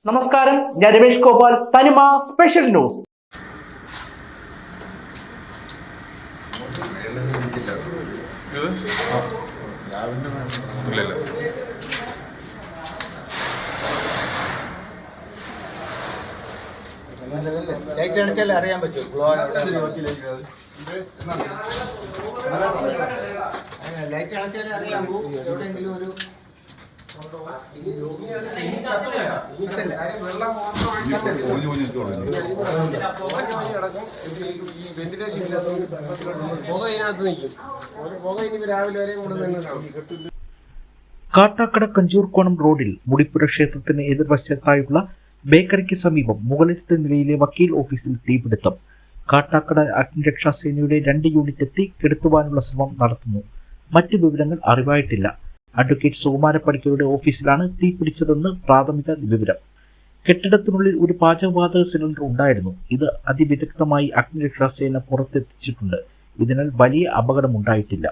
നമസ്കാരം, ഞാൻ രമേഷ് ഗോപാൽ, തനിമ സ്പെഷ്യൽ ന്യൂസ്. ലൈറ്റ് അടിച്ചാലേ അറിയാൻ പറ്റും. ലൈറ്റ് അടച്ചാലേ അറിയാമോ എവിടെയെങ്കിലും ഒരു കാട്ടാക്കട കഞ്ചൂർക്കോണം റോഡിൽ മുടിപ്പുര ക്ഷേത്രത്തിന് എതിർവശത്തായുള്ള ബേക്കറിക്ക് സമീപം മുകളിലത്തെ നിലയിലെ വക്കീൽ ഓഫീസിൽ തീപിടുത്തം. കാട്ടാക്കട അഗ്നിരക്ഷാസേനയുടെ 2 യൂണിറ്റ് എത്തി കെടുത്തുവാനുള്ള ശ്രമം നടത്തുന്നു. മറ്റു വിവരങ്ങൾ അറിവായിട്ടില്ല. അഡ്വക്കേറ്റ് സുകുമാര പണിക്കരുടെ ഓഫീസിലാണ് തീപിടിച്ചതെന്ന് പ്രാഥമിക വിവരം. കെട്ടിടത്തിനുള്ളിൽ ഒരു പാചകവാതക സിലിണ്ടർ ഉണ്ടായിരുന്നു. ഇത് അതിവിദഗ്ധമായി അഗ്നിരക്ഷാസേന പുറത്തെത്തിച്ചിട്ടുണ്ട്. ഇതിനാൽ വലിയ അപകടമുണ്ടായിട്ടില്ല.